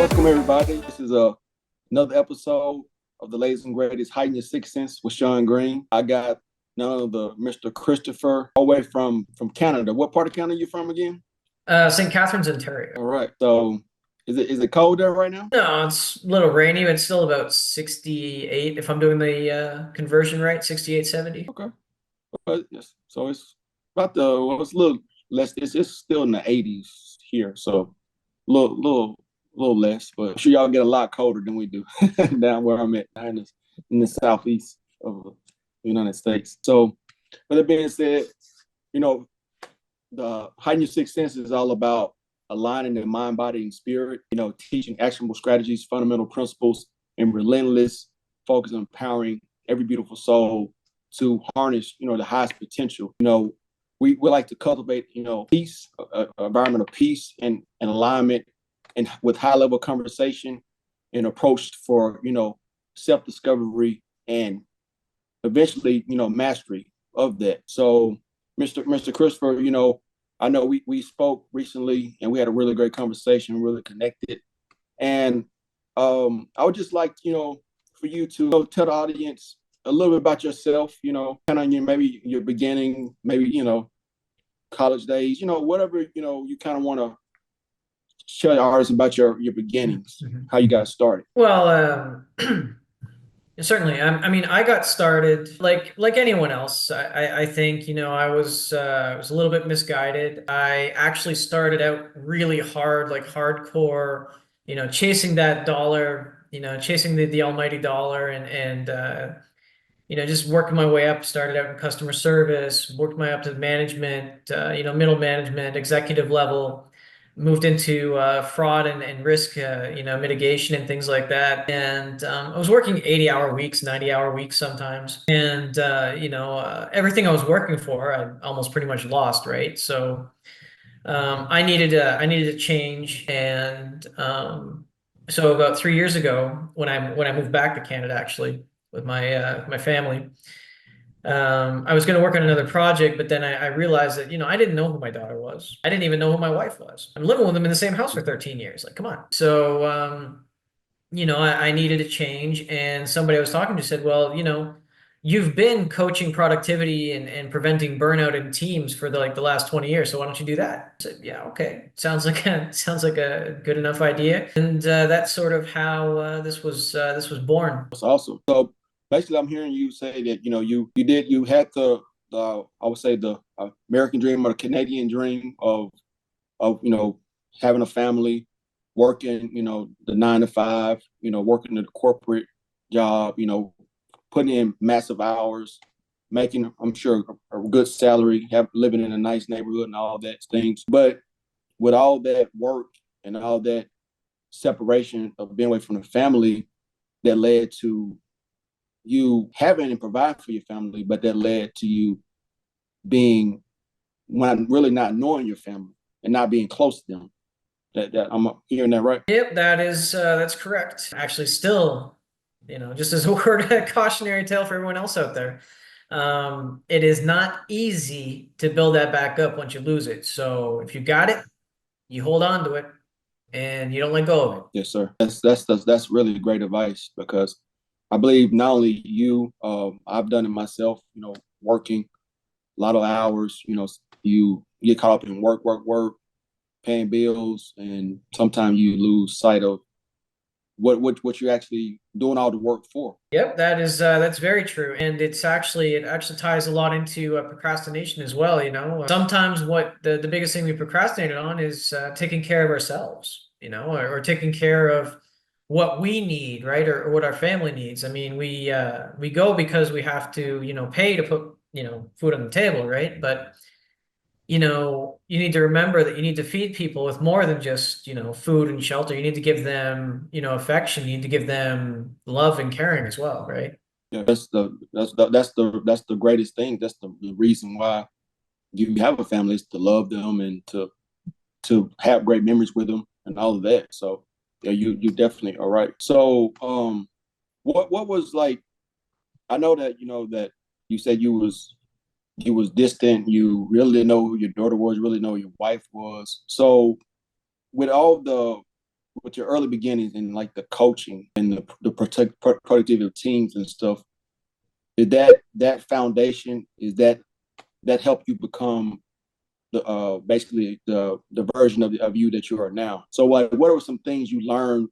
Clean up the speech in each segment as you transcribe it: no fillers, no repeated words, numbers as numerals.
Welcome everybody. This is another episode of the latest and greatest Heighten Your with Shaun Green. I got none of the Mr. Christopher all the way from Canada. What part of Canada are you from again? St. Catharines, Ontario. All right. So is it cold there right now? No, it's a little rainy, but it's still about 68 if I'm doing the conversion right, 68, 70. Okay. Yes. So it's about it's a little less. It's still in the 80s here, so a little less. But I'm sure y'all get a lot colder than we do down where I'm at in the southeast of the United States. So, with that being said, you know, the Heighten Your Sixth Sense is all about aligning the mind, body, and spirit, teaching actionable strategies, fundamental principles, and relentless focus on empowering every beautiful soul to harness, the highest potential. We like to cultivate, peace, environment of peace and alignment, and with high level conversation and approach for, self discovery and eventually, mastery of that. So, Mr. Christopher, I know we spoke recently and we had a really great conversation, really connected. And I would just like, for you to tell the audience a little bit about yourself, kind of maybe your beginning, maybe, college days, whatever, you kind of want to share the artists about your beginnings, Mhm. how you got started. Well, certainly. I mean, I got started like anyone else. I think, I was a little bit misguided. I actually started out really hard, like hardcore, chasing that dollar, chasing the almighty dollar and just working my way up. Started out in customer service, worked my way up to management, middle management, executive level, moved into fraud and risk, mitigation and things like that. And I was working 80-hour weeks, 90-hour weeks sometimes. And, everything I was working for, I almost pretty much lost, right? So I needed a change. And so about 3 years ago, when I moved back to Canada, actually, with my family. I was going to work on another project, but then I realized that, I didn't know who my daughter was. I didn't even know who my wife was. I'm living with them in the same house for 13 years. Like, come on. So, I needed a change. And somebody I was talking to said, well, you've been coaching productivity and preventing burnout in teams for the last 20 years. So why don't you do that? I said, yeah, okay. Sounds like a good enough idea. And that's sort of how this was born. That's awesome. So basically, I'm hearing you say that you had the I would say the American dream or the Canadian dream of having a family, working the 9 to 5, working the corporate job, putting in massive hours, making I'm sure a good salary, living in a nice neighborhood and all that things. But with all that work and all that separation of being away from the family, that led to you having and provide for your family, but that led to you being when really not knowing your family and not being close to them. That I'm hearing that right? Yep, that's correct. Actually, still, just as a word, a cautionary tale for everyone else out there. It is not easy to build that back up once you lose it. So if you got it, you hold on to it and you don't let go of it. Yes, sir. That's really great advice because I believe not only you, I've done it myself. Working a lot of hours. You get caught up in work, paying bills, and sometimes you lose sight of what you're actually doing all the work for. Yep, that's very true, and it actually ties a lot into procrastination as well. Sometimes what the biggest thing we procrastinated on is taking care of ourselves, or taking care of what we need, right, or what our family needs. I mean, we go because we have to, pay to put food on the table, right? But you need to remember that you need to feed people with more than just, food and shelter. You need to give them, affection. You need to give them love and caring as well, right? Yeah, that's the greatest thing. That's the reason why you have a family is to love them and to have great memories with them and all of that. So yeah, you definitely are right. So what was like? I know that that you said you was distant. You really didn't know who your daughter was. Really know who your wife was. So with all the with your early beginnings and like the coaching and the productivity of teams and stuff, did that foundation is that helped you become the basically the version of you that you are now? So like, what are some things you learned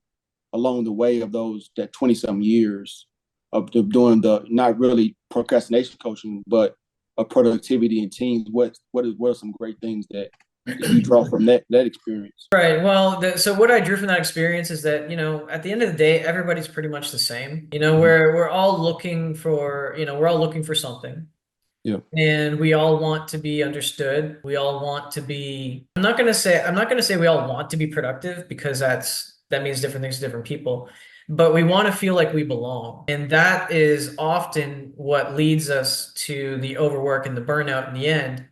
along the way of those that 20 some years of doing the not really procrastination coaching, but of productivity in teams? What are some great things that you draw from that experience? Right. Well, so what I drew from that experience is that, at the end of the day, everybody's pretty much the same. Mm-hmm. We're all looking for, we're all looking for something. Yeah. And we all want to be understood. We all want to be, I'm not going to say we all want to be productive, because that means different things to different people, but we want to feel like we belong. And that is often what leads us to the overwork and the burnout in the end,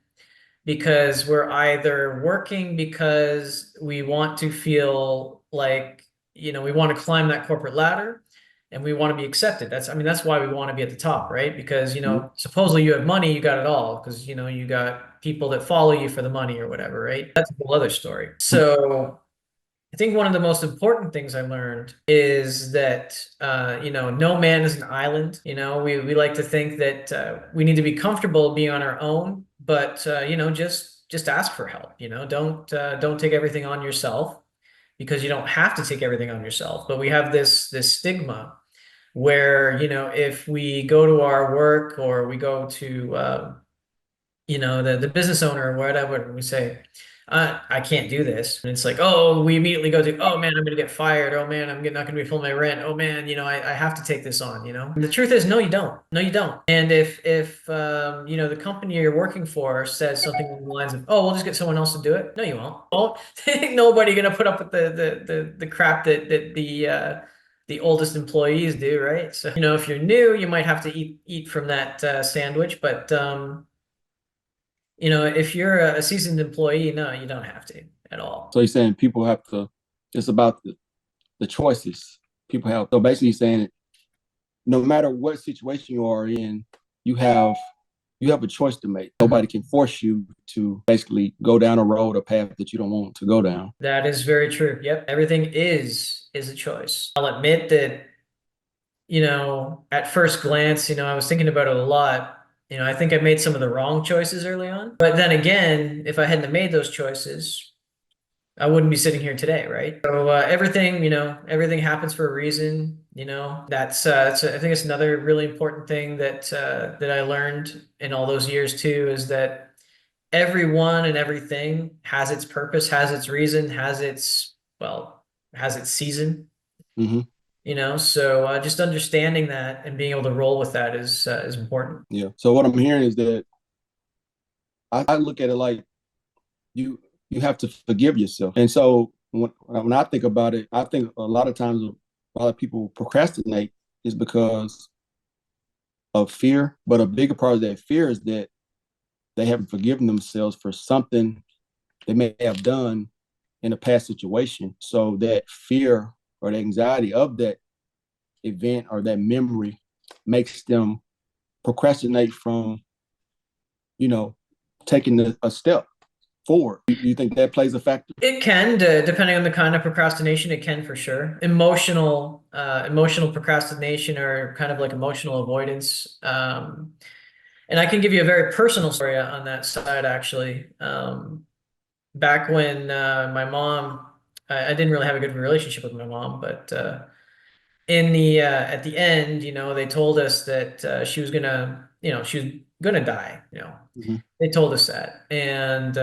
because we're either working because we want to feel like, we want to climb that corporate ladder and we want to be accepted. That's why we want to be at the top, right? Because, Mm-hmm. supposedly you have money, you got it all, because, you got people that follow you for the money or whatever, right? That's a whole other story. So I think one of the most important things I learned is that, no man is an island. We like to think that we need to be comfortable being on our own, but just ask for help. Don't take everything on yourself, because you don't have to take everything on yourself. But we have this stigma where, if we go to our work, or we go to the business owner or whatever, we say, I can't do this. And it's like, oh, we immediately go to, oh man, I'm going to get fired. Oh man, not going to be paying my rent. Oh man, I have to take this on. And the truth is, no, you don't. No, you don't. And if the company you're working for says something along the lines of, oh, we'll just get someone else to do it. No, you won't. Well, nobody going to put up with the crap that the oldest employees do, right? So, if you're new, you might have to eat from that sandwich, but if you're a seasoned employee, no, you don't have to at all. So you're saying people have to, it's about the choices people have. So basically saying no matter what situation you are in, you have a choice to make. Nobody can force you to basically go down a road or path that you don't want to go down. That is very true. Yep. Everything is a choice. I'll admit that, at first glance, I was thinking about it a lot. I think I made some of the wrong choices early on. But then again, if I hadn't have made those choices, I wouldn't be sitting here today, right? So everything happens for a reason. I think it's another really important thing that I learned in all those years too, is that everyone and everything has its purpose, has its reason, has its season. Mm-hmm. So just understanding that and being able to roll with that is important. Yeah. So what I'm hearing is that I look at it like you you have to forgive yourself. And so when I think about it, I think a lot of times a lot of people procrastinate is because of fear. But a bigger part of that fear is that they haven't forgiven themselves for something they may have done in a past situation. So that fear or the anxiety of that event or that memory makes them procrastinate from, you know, taking a step forward. You think that plays a factor? It can, depending on the kind of procrastination, it can for sure. Emotional procrastination, or kind of like emotional avoidance. And I can give you a very personal story on that side, actually. Back when my mom, I didn't really have a good relationship with my mom, but in the at the end, they told us that she was gonna die. Mm-hmm. They told us that, and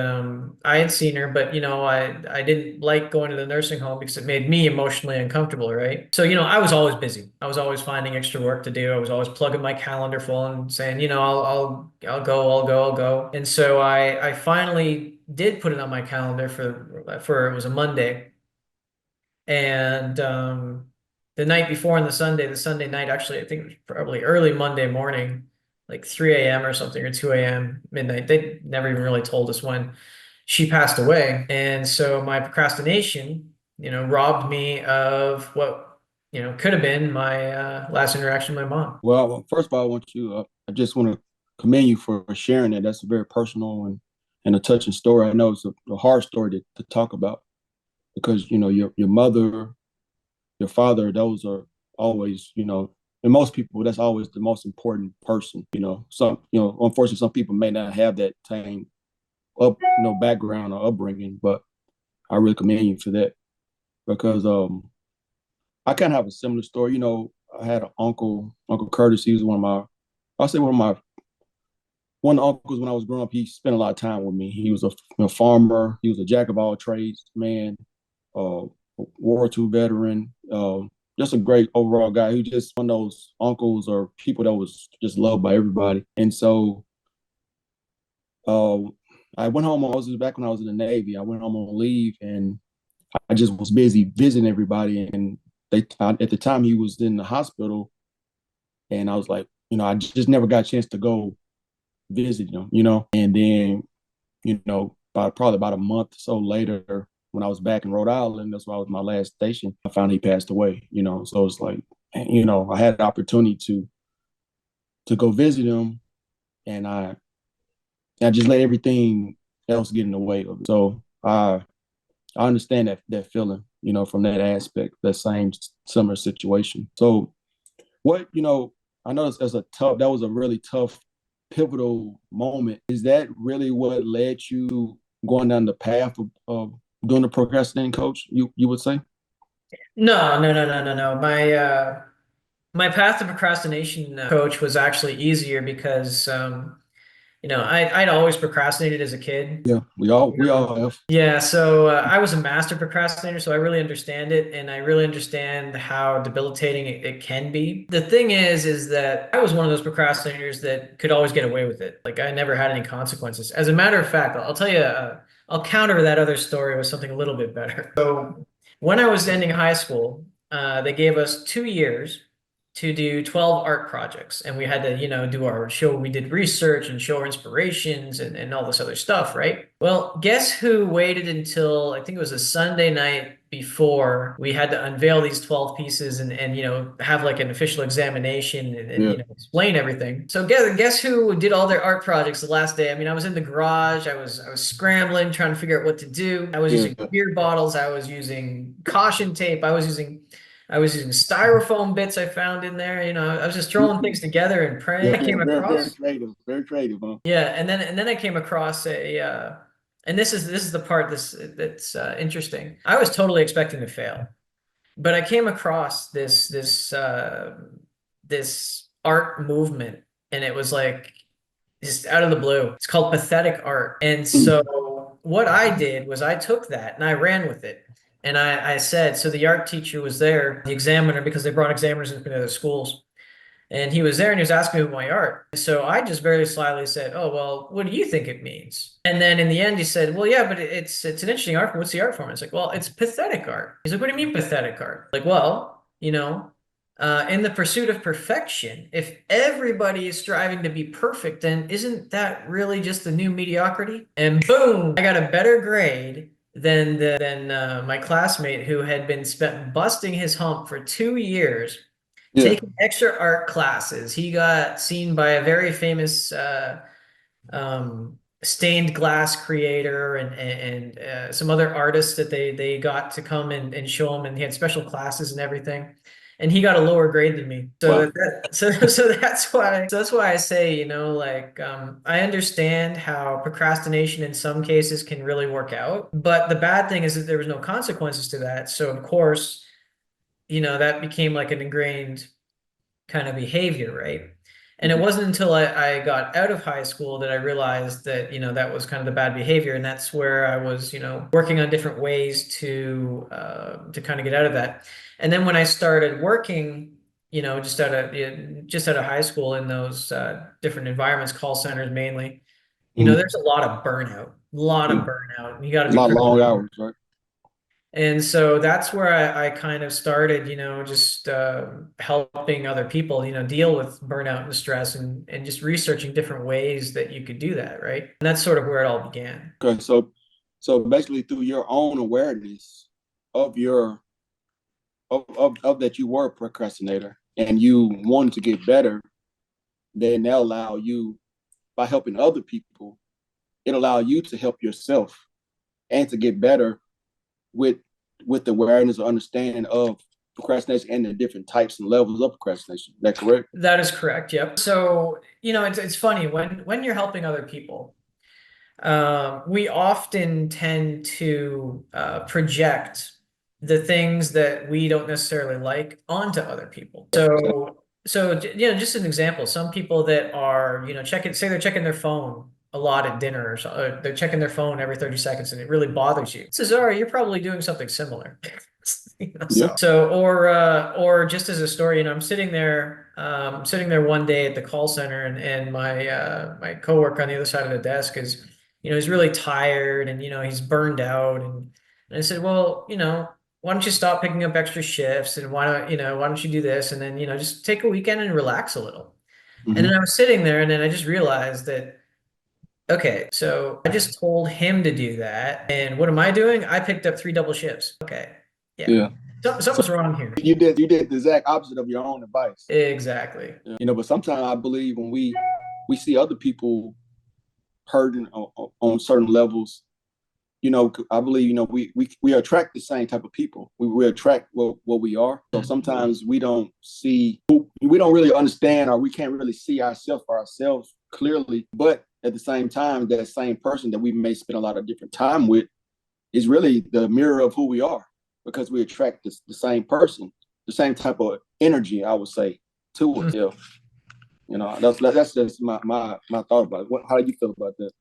I had seen her, but I didn't like going to the nursing home because it made me emotionally uncomfortable, right? So I was always busy. I was always finding extra work to do. I was always plugging my calendar full and saying, I'll go. And so I finally did put it on my calendar for it was a Monday, and the night before on the Sunday night, actually, I think it was probably early Monday morning, like 3 a.m. or something, or 2 a.m., midnight. They never even really told us when she passed away. And so my procrastination, robbed me of what, could have been my last interaction with my mom. Well, first of all, I just want to commend you for sharing that. That's a very personal and a touching story. I know it's a hard story to talk about. because your mother, your father, those are always, and most people, that's always the most important person. Unfortunately, some people may not have that same background or upbringing, but I really commend you for that because I kind of have a similar story. I had an Uncle Curtis. He was I'll say one of the uncles when I was growing up. He spent a lot of time with me. He was a farmer. He was a jack of all trades man, uh, World War II veteran. Just a great overall guy. Who just one of those uncles or people that was just loved by everybody. And so, uh, I went home. I was back when I was in the Navy. I went home on leave, and I just was busy visiting everybody. And at the time he was in the hospital, and I was like, I just never got a chance to go visit him. And then, probably about a month or so later, when I was back in Rhode Island, that's why I was my last station. I found he passed away. So it's like, I had the opportunity to go visit him, and I just let everything else get in the way of it. So I understand that feeling, from that aspect, that same similar situation. So I know that was a really tough, pivotal moment. Is that really what led you going down the path of doing the procrastinating coach, you would say? No, no, no, no, no, no. My path to procrastination coach was actually easier because I'd always procrastinated as a kid. Yeah, we all have. Yeah, so I was a master procrastinator, so I really understand it, and I really understand how debilitating it can be. The thing is that I was one of those procrastinators that could always get away with it. Like I never had any consequences. As a matter of fact, I'll tell you, I'll counter that other story with something a little bit better. So when I was ending high school, they gave us 2 years to do 12 art projects, and we had to do our show. We did research and show our inspirations and all this other stuff, right? Well, guess who waited until I think it was a Sunday night before we had to unveil these 12 pieces and have like an official examination and Yeah, explain everything. So guess who did all their art projects the last day? I mean, I was in the garage, I was scrambling trying to figure out what to do. I was yeah, using beer bottles, I was using caution tape, I was using styrofoam bits I found in there. I was just throwing things together and praying. yeah. I came Very across, very creative, huh? yeah, and then I came across and this is the part that's interesting. I was totally expecting to fail, but I came across this art movement, and it was like just out of the blue. It's called pathetic art, and Mm, so what I did was I took that and I ran with it. And I said, so the art teacher was there, the examiner, because they brought examiners in from the other schools. And he was there and he was asking me about my art. So I just very slyly said, "Oh, well, what do you think it means?" And then in the end, he said, "Well, yeah, but it's an interesting art form. What's the art form?" It's like, "Well, it's pathetic art." He's like, "What do you mean pathetic art?" Like, well, in the pursuit of perfection, if everybody is striving to be perfect, then isn't that really just the new mediocrity? And boom, I got a better grade than my classmate who had been spent busting his hump for 2 years yeah, taking extra art classes. He got seen by a very famous stained glass creator and some other artists that they got to come and show him, and he had special classes and everything. And he got a lower grade than me. So wow. so that's why I say, like I understand how procrastination in some cases can really work out, but the bad thing is that there was no consequences to that. So of course, that became like an ingrained kind of behavior, right? And it Mhm. wasn't until I got out of high school that I realized that, that was kind of the bad behavior. And that's where I was, working on different ways to kind of get out of that. And then when I started working, just out of high school in those different environments, call centers mainly, Mhm. there's a lot of Yeah. burnout. And you got to A be lot of pretty. long hours, right? And so that's where I kind of started, just helping other people, deal with burnout and stress and just researching different ways that you could do that, right? And that's sort of where it all began. Okay, so basically through your own awareness of your of that you were a procrastinator and you wanted to get better, then that allow you by helping other people, it allow you to help yourself and to get better with with the awareness or understanding of procrastination and the different types and levels of procrastination. Is that correct? That is correct. Yep. So, it's funny when you're helping other people, we often tend to project the things that we don't necessarily like onto other people. So, just an example, some people that are, say they're checking their phone a lot at dinner, or so, they're checking their phone every 30 seconds and it really bothers you. Says, all right, you're probably doing something similar. Yeah. Or just as a story, sitting there one day at the call center, and my coworker on the other side of the desk is, he's really tired, and he's burned out, and I said, well, why don't you stop picking up extra shifts, and why don't you do this, and then just take a weekend and relax a little. And then Mm-hmm. I was sitting there, and then I just realized that, okay, so I just told him to do that, and what am I doing? I picked up 3 double shifts. Okay, yeah, Yeah. So something's wrong here. you did the exact opposite of your own advice. Exactly. Yeah. But sometimes I believe when we see other people hurting on certain levels, I believe, we attract the same type of people. We attract what we are. So sometimes we don't really understand, or we can't really see ourselves for ourselves clearly. But at the same time, that same person that we may spend a lot of different time with is really the mirror of who we are, because we attract the same person, the same type of energy, I would say, to it. Yeah. That's just my thought about it. How do you feel about that?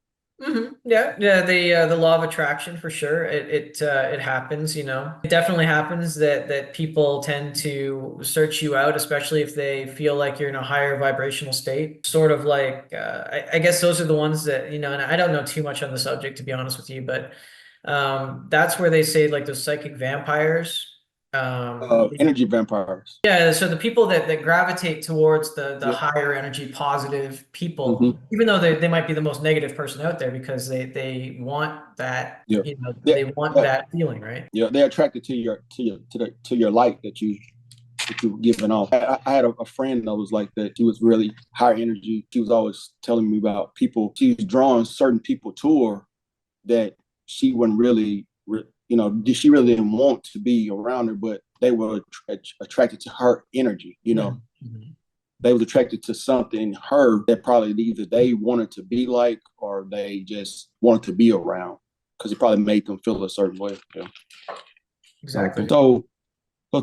Yeah, yeah. The law of attraction, for sure. It happens. It definitely happens that people tend to search you out, especially if they feel like you're in a higher vibrational state. Sort of like, I guess those are the ones that, and I don't know too much on the subject, to be honest with you, but that's where they say, like, those psychic vampires. Energy vampires. Yeah, so the people that gravitate towards the Yeah. higher energy, positive people, Mm-hmm. even though they might be the most negative person out there, because they want that, Yeah. they want Yeah. that feeling, right? Yeah. They're attracted to your light that you giving off. I had a friend that was like that. She was really high energy. She was always telling me about people. She was drawing certain people to her that she wouldn't really, she really didn't want to be around her, but they were attracted to her energy. Mhm. They was attracted to something in her that probably either they wanted to be like, or they just wanted to be around, because it probably made them feel a certain way. Yeah. Exactly. So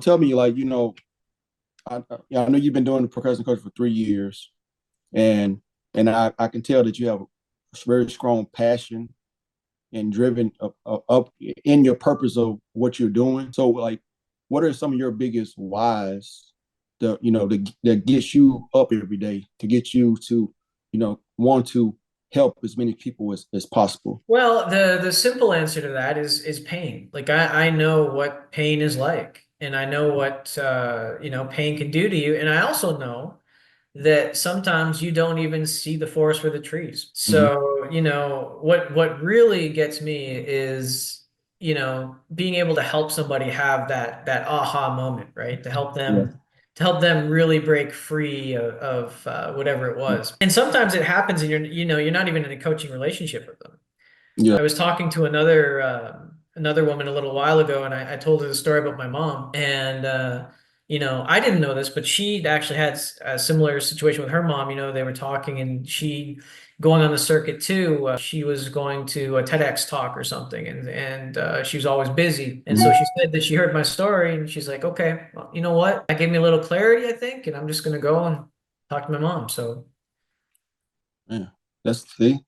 tell me, like, I know you've been doing the procrastination coach for 3 years, and I can tell that you have a very strong passion and driven up in your purpose of what you're doing. So, like, what are some of your biggest whys that gets you up every day, to get you to, want to help as many people as possible? Well, the simple answer to that is pain. Like, I know what pain is like, and I know what pain can do to you, and I also know that sometimes you don't even see the forest for the trees. Mm-hmm. So, what really gets me is, being able to help somebody have that aha moment, right? Yeah. To help them really break free of whatever it was. And sometimes it happens, and you're not even in a coaching relationship with them. Yeah. I was talking to another woman a little while ago, and I told her the story about my mom. And I didn't know this, but she actually had a similar situation with her mom. They were talking, and she going on the circuit too. She was going to a TEDx talk or something, and she was always busy. And so she said that she heard my story, and she's like, "Okay, well, you know what? That gave me a little clarity, I think, and I'm just gonna go and talk to my mom." So Yeah. See,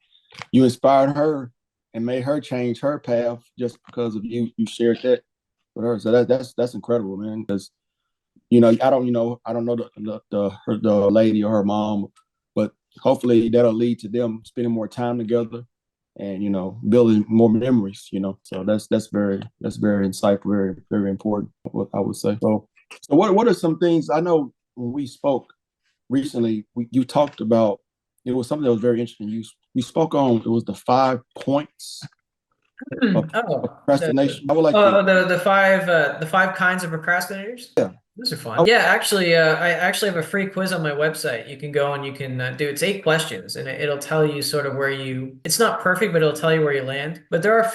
you inspired her and made her change her path just because of you shared that with her. So that's incredible, man. Because I don't know the lady or her mom, but hopefully that'll lead to them spending more time together, and building more memories. So that's very insightful, very very important, what I would say. So what are some things? I know when we spoke recently, you talked about, it was something that was very interesting. You spoke on, it was the 5 points of oh, procrastination. I would like to. the five kinds of procrastinators. Yeah. Those are fun. Yeah, actually, I actually have a free quiz on my website. You can go and you can do. It's 8 questions, and it'll tell you sort of where you. It's not perfect, but it'll tell you where you land. But there are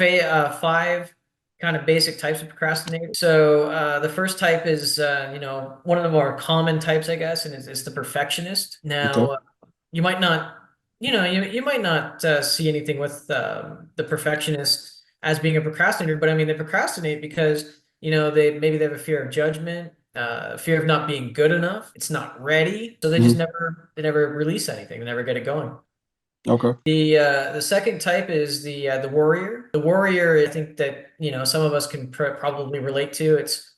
five kind of basic types of procrastinators. So the first type is, one of the more common types, I guess, and it's the perfectionist. Okay. Now, you might not, you might not see anything with the perfectionist as being a procrastinator, but I mean, they procrastinate because, they have a fear of judgment, fear of not being good enough. It's not ready. So Hmm. they never release anything. They never get it going. Okay. The second type is the warrior. The warrior, I think that some of us can probably relate to. It's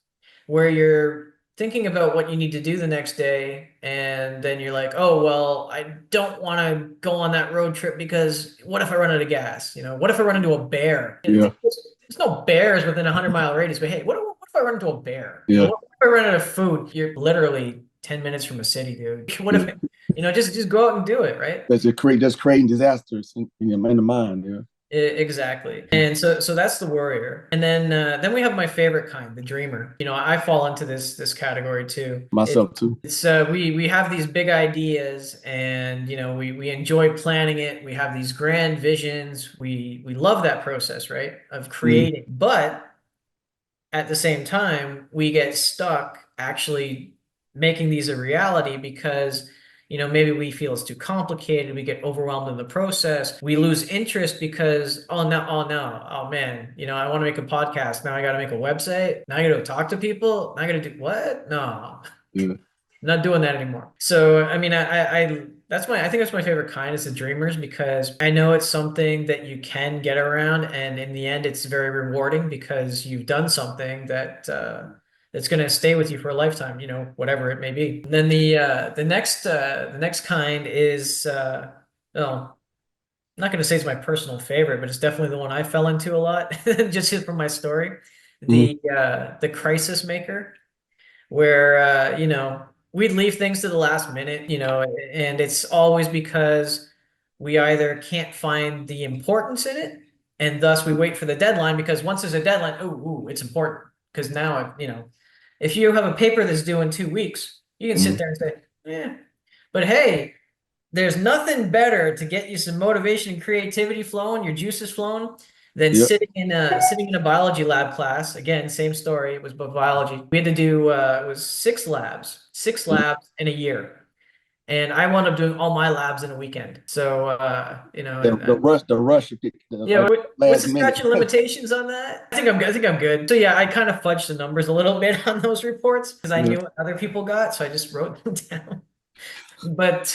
where you're thinking about what you need to do the next day, and then you're like, oh well, I don't want to go on that road trip because what if I run out of gas? What if I run into a bear? Yeah. There's no bears within a 100-mile radius, but hey, what if I run into a bear? Yeah. What if I run out of food? You're literally 10 minutes from a city, dude. What if Yeah. just go out and do it, right? That's creating disasters in the mind. Yeah. Exactly. And so that's the warrior. And then we have my favorite kind, the dreamer. I fall into this category too. Myself too. It's we have these big ideas and we enjoy planning it. We have these grand visions. We love that process, right? Of Hmm. creating. But at the same time, we get stuck actually making these a reality because, maybe we feel it's too complicated. We get overwhelmed in the process. We lose interest because, oh no, oh no, oh man, I want to make a podcast. Now I got to make a website. Now I got to talk to people. Now I got to do what? No, Yeah. not doing that anymore. So, I mean, I think that's my favorite kind is the dreamers because I know it's something that you can get around, and in the end, it's very rewarding because you've done something that's going to stay with you for a lifetime, whatever it may be. And then the next kind is, well, I'm not going to say it's my personal favorite, but it's definitely the one I fell into a lot, just from my story. Hmm. The crisis maker where we'd leave things to the last minute, and it's always because we either can't find the importance in it, and thus we wait for the deadline because once there's a deadline, ooh, it's important because now if you have a paper that's due in 2 weeks, you can sit Hmm. there and say, yeah, but hey, there's nothing better to get you some motivation and creativity flowing, your juices flowing, than Yep. sitting in a biology lab class. Again, same story. It was about biology. We had to do it was six Hmm. labs in a year, and I wound up doing all my labs in a weekend. So The rush of yeah, what's last the minute. statute of limitations on that? I think I'm good. So yeah, I kind of fudged the numbers a little bit on those reports because I Yeah. knew what other people got, so I just wrote them down. But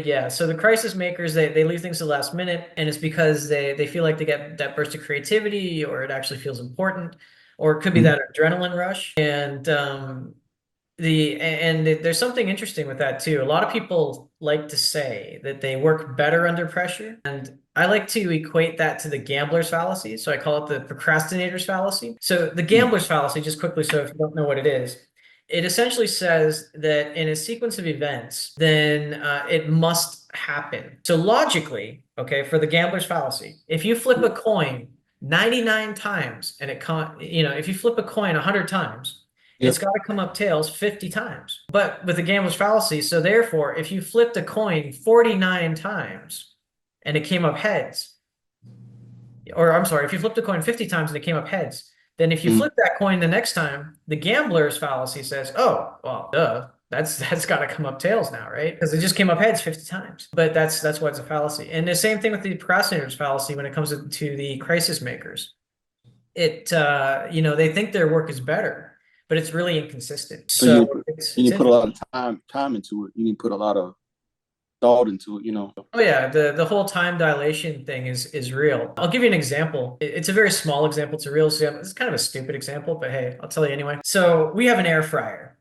yeah, so the crisis makers they leave things to the last minute, and it's because they feel like they get that burst of creativity, or it actually feels important, or it could be Hmm. that adrenaline rush. And there's something interesting with that too. A lot of people like to say that they work better under pressure, and I like to equate that to the gambler's fallacy. So I call it the procrastinator's fallacy. So the gambler's fallacy, just quickly, so if you don't know what it is, it essentially says that in a sequence of events, then it must happen. So logically, okay, for the gambler's fallacy, if you flip a coin 99 times and if you flip a coin 100 times, it's Yep. got to come up tails 50 times. But with the gambler's fallacy, so therefore, if you flipped a coin 49 times and it came up heads, or I'm sorry, if you flipped a coin 50 times and it came up heads, then if you Hmm. flip that coin the next time, the gambler's fallacy says, oh, well, duh. That's got to come up tails now, right? Because it just came up heads 50 times. But that's why it's a fallacy. And the same thing with the procrastinator's fallacy when it comes to the crisis makers. They think their work is better, but it's really inconsistent. So you So need, you it's need to put a interesting. lot of time into it. You need to put a lot of thought into it. Oh yeah, the whole time dilation thing is real. I'll give you an example. It's a very small example. It's a real example. It's kind of a stupid example, but hey, I'll tell you anyway. So we have an air fryer,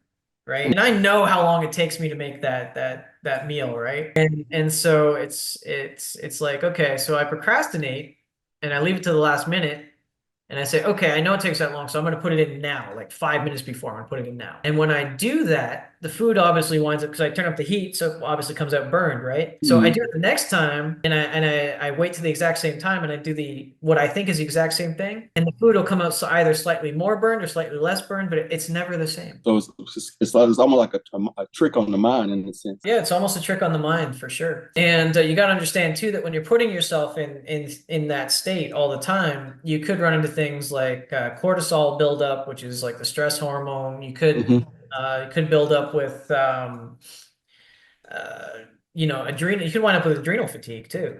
right? And I know how long it takes me to make that meal, right? And so it's like, okay, so I procrastinate and I leave it to the last minute. And I say, okay, I know it takes that long, so I'm going to put it in now, like 5 minutes before. I'm going to put it in now. And when I do that, the food obviously winds up because I turn up the heat, so it obviously comes out burned, right? So I Mhm. do it the next time, and I wait to the exact same time, and I do the what I think is the exact same thing, and the food will come out either slightly more burned or slightly less burned, but it's never the same. So it's almost like a trick on the mind in a sense. Yeah, it's almost a trick on the mind for sure. And you got to understand too that when you're putting yourself in that state all the time, you could run into things like cortisol buildup, which is like the stress hormone. Hmm. You could build up with uh, adrenal. You could wind up with adrenal fatigue too,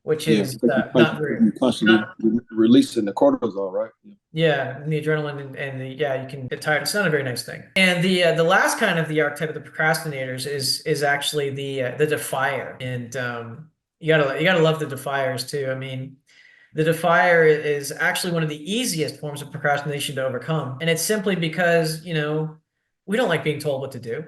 which Yeah, is because not very you're constantly not releasing the cortisol, right? Yeah. yeah, and the adrenaline and the yeah, you can get tired. It's not a very nice thing. And the last kind of the archetype of the procrastinators is actually the defier. And you gotta love the defiers too. I mean, the defier is actually one of the easiest forms of procrastination to overcome. And it's simply because, we don't like being told what to do.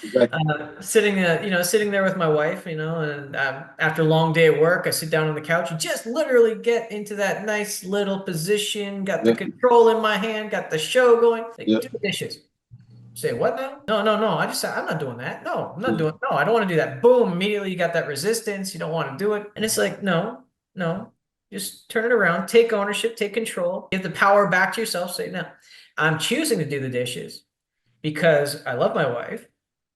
Exactly. Sitting there with my wife, and after a long day at work, I sit down on the couch and just literally get into that nice little position, got the Yeah. control in my hand, got the show going. Like, Yeah. do the dishes. Say what now? No, no, no. I just said I'm not doing that. No, I'm not Yeah. doing. No, I don't want to do that. Boom! Immediately you got that resistance. You don't want to do it, and it's like no, no. Just turn it around. Take ownership. Take control. Give the power back to yourself. Say no. I'm choosing to do the dishes because I love my wife,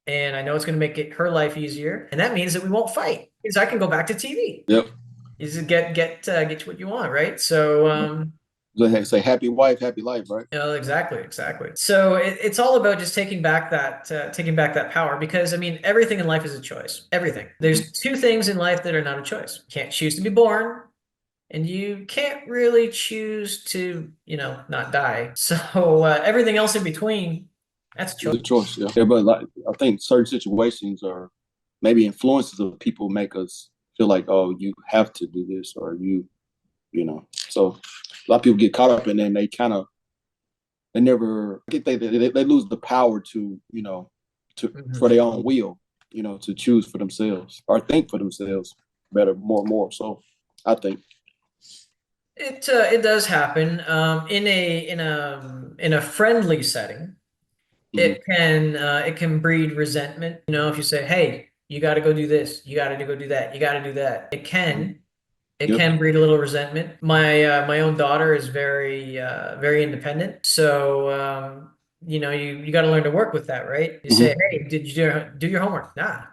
and I know it's going to make her life easier, and that means that we won't fight because I can go back to TV. Yep. You just get what you want, right? So Say happy wife, happy life, right? Exactly, exactly. So it's all about just taking back that power because I mean everything in life is a choice. Everything. Hmm. There's two things in life that are not a choice. You can't choose to be born, and you can't really choose to not die. So everything else in between, that's a It's choice. a choice, yeah. Yeah, but like I think certain situations or maybe influences of people make us feel like, oh, you have to do this or So a lot of people get caught up in it and they never I think they lose the power to, to for Mhm. their own will, to choose for themselves or think for themselves better, more and more. So I think. It does happen in a friendly setting. Hmm. It can breed resentment. If you say, "Hey, you got to go do this, you got to go do that, you got to do that," Hmm. it Yep. can breed a little resentment. My own daughter is very independent, so you got to learn to work with that, right? You say, Hmm. "Hey, did you do your homework?" Nah,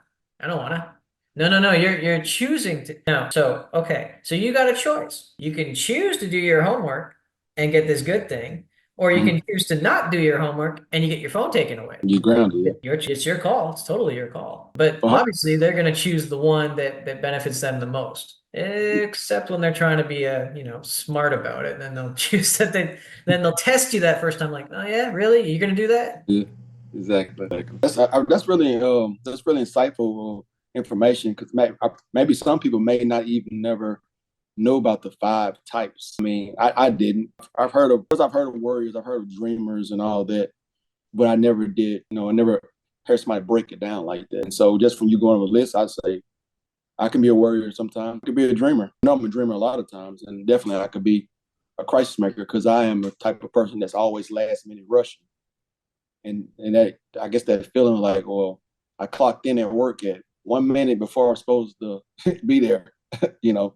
I don't wanna. No, no, no. You're choosing to no. So okay, so you got a choice. You can choose to do your homework and get this good thing, or you Hmm. can choose to not do your homework and you get your phone taken away. You grounded, yeah. It's your call. It's totally your call. But Uh-huh. obviously, they're going to choose the one that benefits them the most. Except when they're trying to be smart about it, and then they'll choose then they'll test you that first time, like, oh yeah, really? You're going to do that? Yeah, exactly. That's really insightful information because maybe some people may not even never know about the five types. I mean, I didn't. I've heard of warriors, I've heard of dreamers and all that, but I never did. I never heard somebody break it down like that. And so, just from you going on the list, I'd say I can be a warrior sometimes. I could be a dreamer. No, I'm a dreamer a lot of times, and definitely I could be a crisis maker because I am a type of person that's always last minute rushing. And that I guess that feeling like, well, I clocked in at work at 1 minute before I was supposed to be there, you know.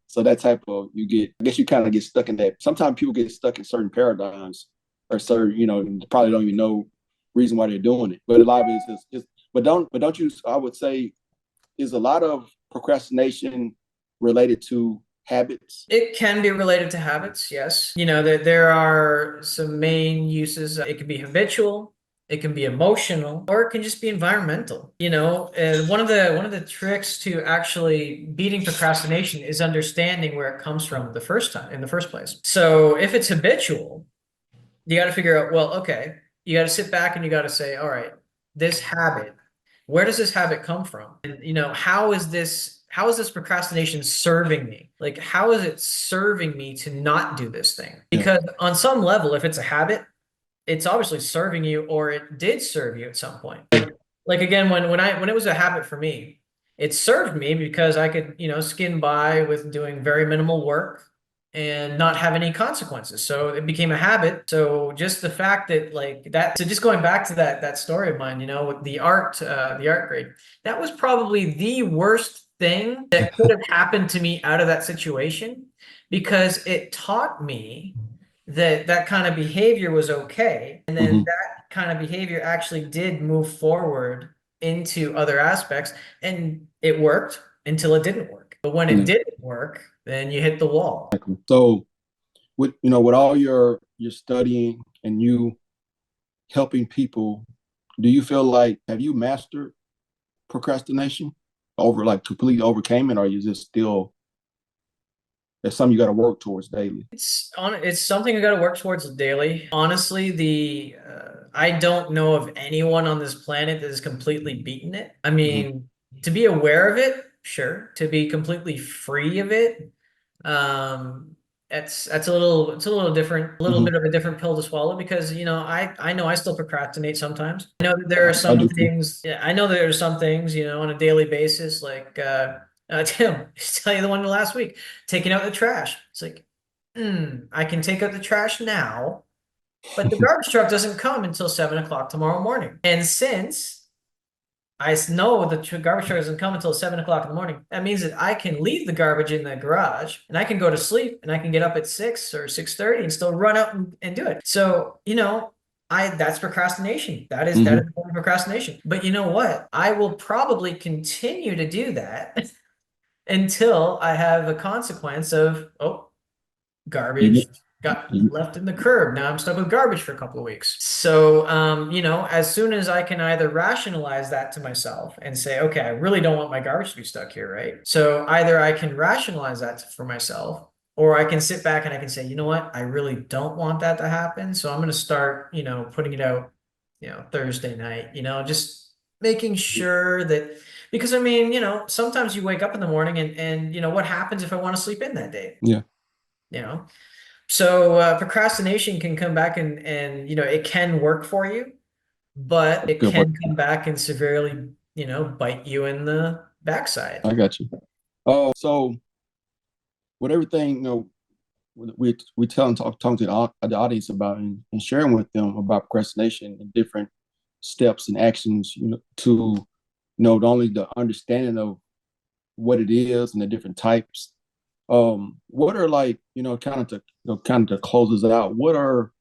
So that type of I guess you kind of get stuck in that. Sometimes people get stuck in certain paradigms or certain, probably don't even know reason why they're doing it. But a lot of it is just but don't you? I would say is a lot of procrastination related to habits. It can be related to habits, yes. There are some main uses. It can be habitual, it can be emotional, or it can just be environmental. And one of the tricks to actually beating procrastination is understanding where it comes from the first time in the first place. So if it's habitual, you got to figure out, well, okay, you got to sit back and you got to say, all right, this habit, where does this habit come from? And how is this procrastination serving me? Like, how is it serving me to not do this thing? Yeah. Because on some level, if it's a habit, it's obviously serving you or it did serve you at some point. Like again, when it was a habit for me, it served me because I could, skin by with doing very minimal work and not have any consequences. So it became a habit. So just the fact that like that, so just going back to that story of mine, with the art grade, that was probably the worst thing that could have happened to me out of that situation, because it taught me that that kind of behavior was okay. And then Hmm. that kind of behavior actually did move forward into other aspects, and it worked until it didn't work. But when it Yeah. didn't work, then you hit the wall. So with all your studying and you helping people, do you feel like have you mastered procrastination over like completely overcame it, or you just still that's something you got to work towards daily? It's something I got to work towards daily. Honestly, the I don't know of anyone on this planet that has completely beaten it. I Hmm. mean, to be aware of it, sure. To be completely free of it, um, it's a little different, a little Hmm. bit of a different pill to swallow, because I know I still procrastinate sometimes. I know that there are I some do too. things. Yeah, I know there are some things on a daily basis, like Tim, tell you the one last week, taking out the trash. It's like, I can take out the trash now, but the garbage truck doesn't come until 7 o'clock tomorrow morning. And since know the garbage truck doesn't come until 7 o'clock in the morning, that means that I can leave the garbage in the garage and I can go to sleep and I can get up at 6 or 6:30 and still run out and do it. So, that's procrastination. That is Hmm. procrastination. But you know what? I will probably continue to do that until I have a consequence of, oh, You garbage get got you, left in the curb. Now I'm stuck with garbage for a couple of weeks. So, as soon as I can either rationalize that to myself and say, okay, I really don't want my garbage to be stuck here, right? So either I can rationalize that for myself, or I can sit back and I can say, you know what, I really don't want that to happen. So I'm going to start, putting it out, Thursday night, just making sure that, because I mean, sometimes you wake up in the morning and what happens if I want to sleep in that day? yeah, You know, so procrastination can come back and it can work for you, but it good work. can come back and severely, bite you in the backside. I got you. Oh, so with everything we tell and talking to the audience about and sharing with them about procrastination and different steps and actions, to not only the understanding of what it is and the different types. What are like, kind of to close us out, what are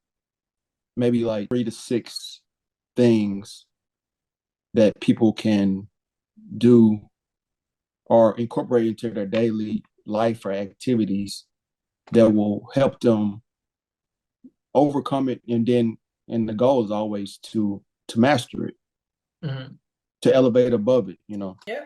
maybe like 3 to 6 things that people can do or incorporate into their daily life or activities that will help them overcome it, and the goal is always to master it, Mhm. to elevate above it. Yeah.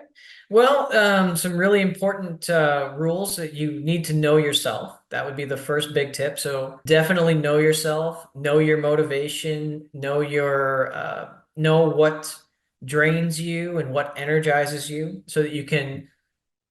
Well, some really important rules that you need to know yourself. That would be the first big tip. So definitely know yourself, know your motivation, know what drains you and what energizes you, so that you can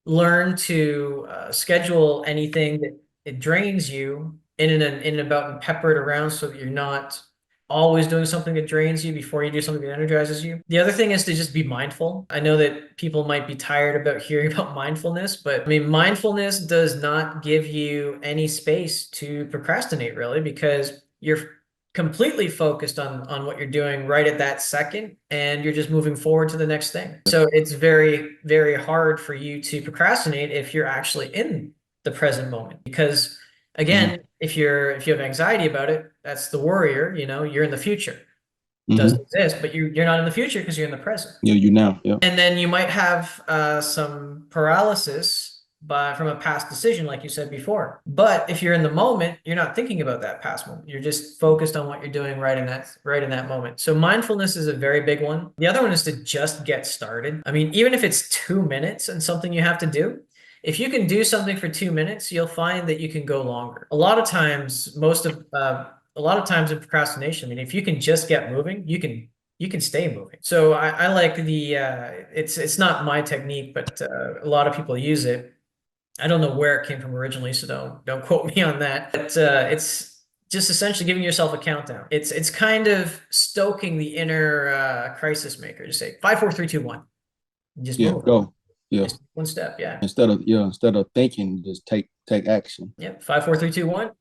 learn to schedule anything that it drains you in and about, and pepper it around, so that you're not always doing something that drains you before you do something that energizes you. The other thing is to just be mindful. I know that people might be tired about hearing about mindfulness, but I mean, mindfulness does not give you any space to procrastinate, really, because you're completely focused on what you're doing right at that second, and you're just moving forward to the next thing. So it's very, very hard for you to procrastinate if you're actually in the present moment, because Hmm. again, if you have anxiety about it, that's the worrier. You're in the future. It doesn't Hmm. exist, but you're not in the future because you're in the present. Yeah, you now. Yeah. And then you might have some paralysis from a past decision, like you said before. But if you're in the moment, you're not thinking about that past moment. You're just focused on what you're doing right in that moment. So mindfulness is a very big one. The other one is to just get started. I mean, even if it's 2 minutes and something you have to do, if you can do something for 2 minutes, you'll find that you can go longer. A lot of times in procrastination, I mean, if you can just get moving, you can stay moving. So I like it's not my technique, but a lot of people use it. I don't know where it came from originally, so don't quote me on that. But it's just essentially giving yourself a countdown. It's kind of stoking the inner crisis maker. Just say 5, 4, 3, 2, 1. And just Yeah, move. go. Yeah. Just one step. Yeah. Instead of thinking, just take take action. Yep. 5, 4, 3, 2, 1.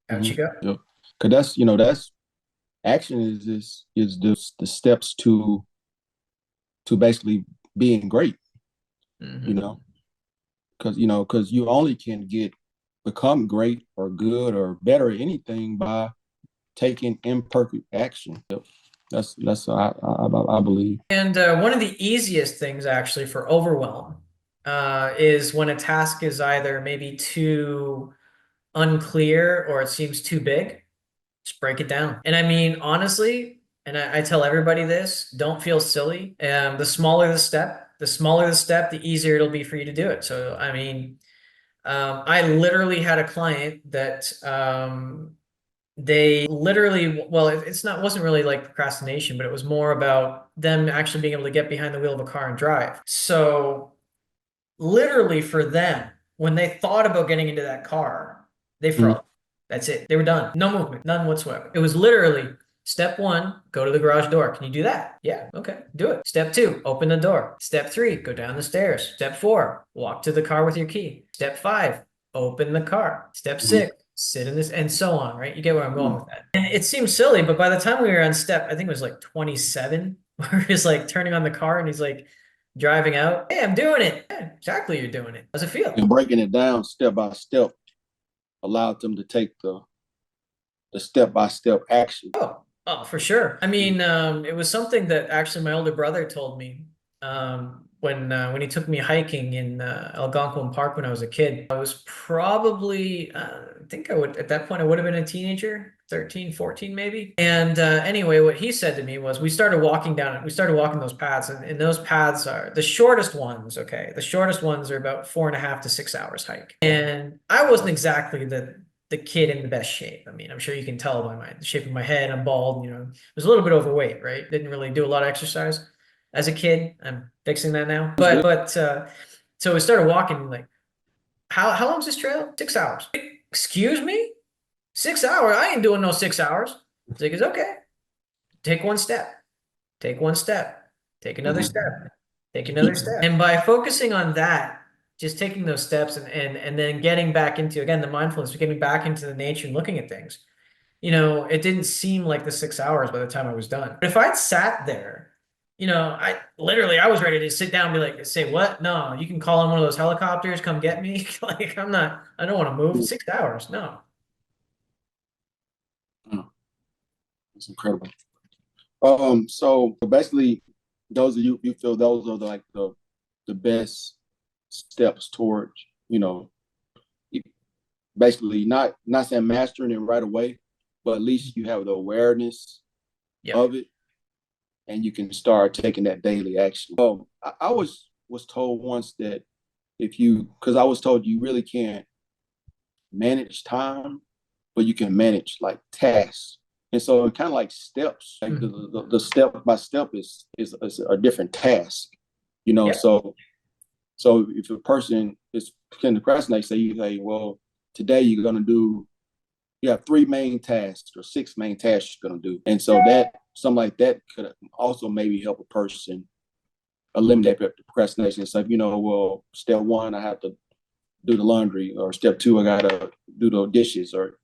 Out you go. Yep. Because that's action is the steps to basically being great. You Hmm. know, because you only can become great or good or better at anything by taking imperfect action. Yep. That's I believe. And one of the easiest things actually for overwhelm is when a task is either maybe too unclear or it seems too big. Just break it down. And I mean, honestly, and I tell everybody this, don't feel silly. The smaller the step, the easier it'll be for you to do it. So, I mean, I literally had a client that they literally, well, it's not, wasn't really like procrastination, but it was more about them actually being able to get behind the wheel of a car and drive. So literally for them, when they thought about getting into that car, they Mm-hmm. froze. That's it. They were done. No movement, none whatsoever. It was literally step one, go to the garage door. Can you do that? Yeah. Okay. Do it. Step two, open the door. Step three, go down the stairs. Step four, walk to the car with your key. Step five, open the car. Step Mm-hmm. six, sit in this, and so on, right? You get where I'm going Mm-hmm. with that. And it seems silly, but by the time we were on step, I think it was like 27, where he's like turning on the car and he's like, driving out. Hey, I'm doing it. Yeah, exactly, you're doing it. How's it feel? And breaking it down step by step allowed them to take the step by step action. Oh, for sure. I mean, it was something that actually my older brother told me when he took me hiking in Algonquin Park when I was a kid. I was probably, I think I would, at that point, I would have been a teenager, 13, 14 maybe. And anyway, what he said to me was we started walking those paths, and those paths are the shortest ones, okay? The shortest ones are about 4.5 to 6 hours hike. And I wasn't exactly the kid in the best shape. I mean, I'm sure you can tell by the shape of my head. I'm bald, I was a little bit overweight, right? Didn't really do a lot of exercise as a kid. I'm fixing that now. That's good. But so we started walking like, how long is this trail? 6 hours. Excuse me? 6 hours? I ain't doing no 6 hours. It's like, it's okay. Take one step. Take one step. Take another Mm-hmm. step. Take another step. And by focusing on that, just taking those steps and then getting back into again the mindfulness, getting back into the nature and looking at things. It didn't seem like the 6 hours by the time I was done. But if I'd sat there, I was ready to sit down and be like, say, what? No, you can call in one of those helicopters, come get me. Like, I don't want to move. 6 hours. No. Oh, that's incredible. So basically, those of you feel those are like the best steps towards, you know, basically not saying mastering it right away, but at least you have the awareness Yep. of it, and you can start taking that daily action. I was told once that because I was told you really can't manage time, but you can manage like tasks. And so kind of like steps, like the, Mhm. the, the step by step is a different task, Yep. So if a person is can procrastinate, say you say, well, today you have three main tasks or six main tasks you're gonna do. And so that something like that could also maybe help a person eliminate the procrastination. So well, step one, I have to do the laundry, or step two, I gotta do the dishes, or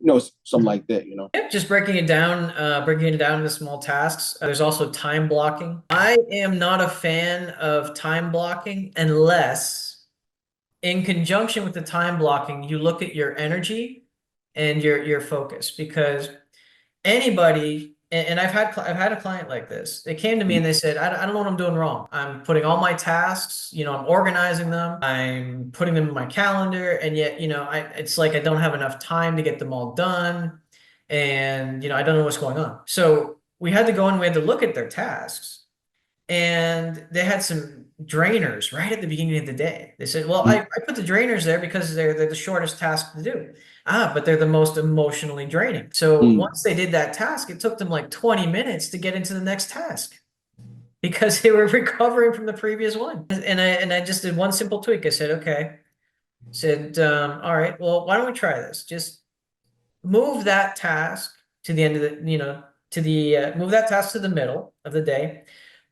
something like that. Yep, just breaking it down into small tasks. There's also time blocking. I am not a fan of time blocking unless, in conjunction with the time blocking, you look at your energy and your focus. Because anybody, and I've had a client like this. They came to me and they said, I don't know what I'm doing wrong. I'm putting all my tasks, I'm organizing them, I'm putting them in my calendar, and yet, it's like I don't have enough time to get them all done. And, I don't know what's going on. So we had to go and we had to look at their tasks, and they had some drainers right at the beginning of the day. They said, well, I put the drainers there because they're the shortest task to do. But they're the most emotionally draining. So Mm-hmm. once they did that task, it took them like 20 minutes to get into the next task because they were recovering from the previous one. And I just did one simple tweak. I said, okay. Said, all right, well, why don't we try this? Just move that task to the end of move that task to the middle of the day.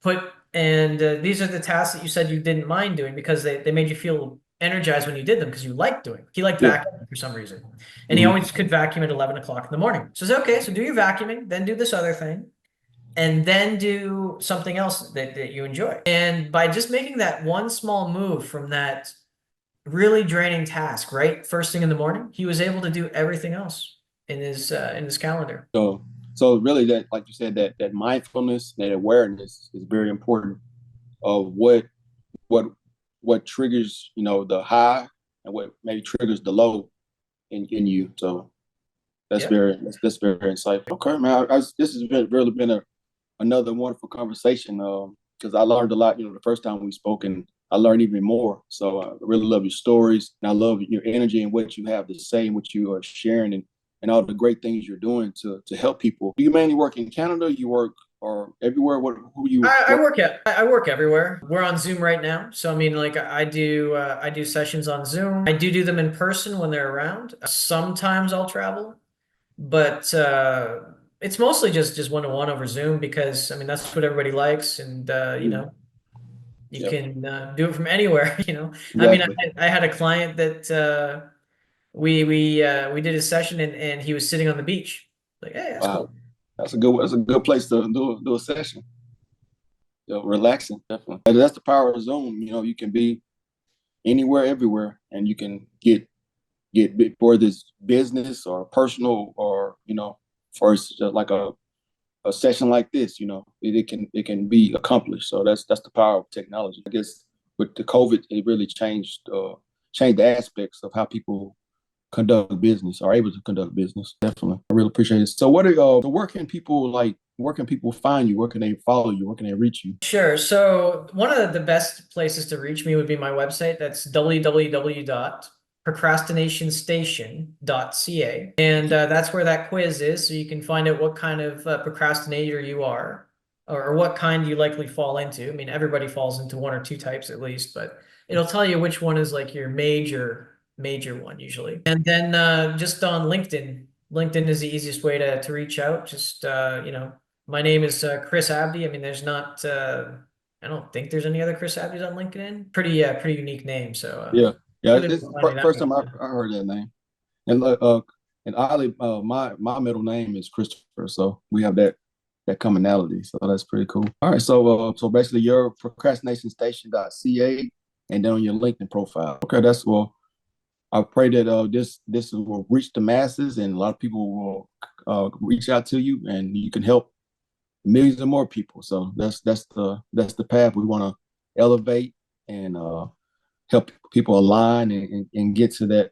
These are the tasks that you said you didn't mind doing because they made you feel energized when you did them because you liked doing. He liked Yeah. vacuuming for some reason, and he Hmm. always could vacuum at 11 o'clock in the morning. So I said, okay, so do your vacuuming, then do this other thing, and then do something else that you enjoy. And by just making that one small move from that really draining task, right, first thing in the morning, he was able to do everything else in his calendar. So really, that, like you said, that mindfulness, that awareness is very important of what what triggers, the high, and what maybe triggers the low in you. So Yep. that's very insightful. Okay, man. This has really been another wonderful conversation, because I learned a lot. The first time we spoke, and I learned even more. So I really love your stories, and I love your energy and what you have to say and what you are sharing, and all the great things you're doing to help people. Do you mainly work in Canada? You work or everywhere? What who you work? I work everywhere. We're on Zoom right now, so I mean, like I do sessions on Zoom. I do them in person when they're around. Sometimes I'll travel, but it's mostly just one to one over Zoom because I mean that's what everybody likes, and Mm, you yep, can do it from anywhere. I mean, exactly. I had a client that we did a session and he was sitting on the beach. Like, hey, that's Wow, cool. that's a good place to do a session. Relaxing, definitely. And that's the power of Zoom. You can be anywhere, everywhere, and you can get for this business or personal, or for like a session like this. It can be accomplished. So that's the power of technology. I guess with the COVID, it really changed the aspects of how people conduct business, are able to conduct business. Definitely, I really appreciate it. So so where can people find you? Where can they follow you? Where can they reach you? Sure. So one of the best places to reach me would be my website. That's www.procrastinationstation.ca. And that's where that quiz is. So you can find out what kind of procrastinator you are or what kind you likely fall into. I mean, everybody falls into one or two types at least, but it'll tell you which one is like your major one usually. And then just on LinkedIn. LinkedIn is the easiest way to reach out. Just, my name is Chris Abdey. I mean, I don't think there's any other Chris Abdeys on LinkedIn. Pretty unique name. So Yeah, yeah. you'll be able It's to find me the that first way time I, too. I heard that name. And oddly, my middle name is Christopher, so we have that commonality. So that's pretty cool. All right, so basically, your procrastinationstation.ca, and then on your LinkedIn profile. Okay, that's well. I pray that this will reach the masses, and a lot of people will reach out to you, and you can help millions of more people. So that's the path we want to elevate, and help people align, and get to that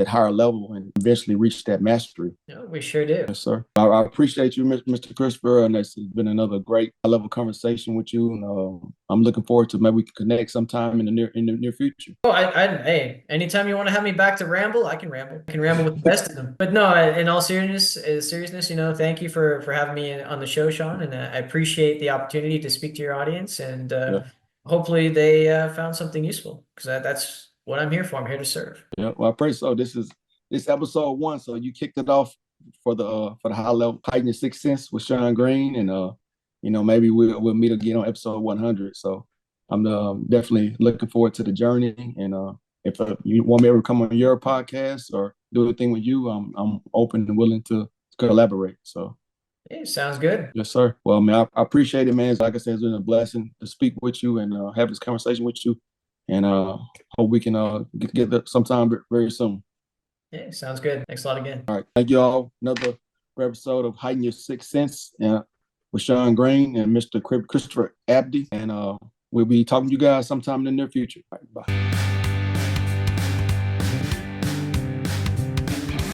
higher level, and eventually reach that mastery. Yeah, we sure do. Yes, sir. I appreciate you, Mr. Christopher, and it's been another great high-level conversation with you. And I'm looking forward to maybe we can connect sometime in the near future. Oh, hey, anytime you want to have me back to ramble, I can ramble. I can ramble with the best of them. But no, in all seriousness, thank you for having me on the show, Sean, and I appreciate the opportunity to speak to your audience, and Yeah, hopefully they found something useful because that's what I'm here for. I'm here to serve. yeah. Well, I pray so. This episode one. So you kicked it off for the high level Heighten Your Sixth Sense with Shaun Green, and maybe we'll meet again on episode 100. So I'm definitely looking forward to the journey, and if you want me to ever come on your podcast or do anything with you, I'm open and willing to collaborate. So Hey, sounds good. yes, sir. Well, man, I appreciate it, man. Like I said, it's been a blessing to speak with you and have this conversation with you, and hope we can get together sometime very soon. Hey, sounds good. Thanks a lot again. All right. Thank you all. Another episode of Heighten Your Sixth Sense with Shaun Green and Mr. Christopher Abdey. And we'll be talking to you guys sometime in the near future. All right, bye.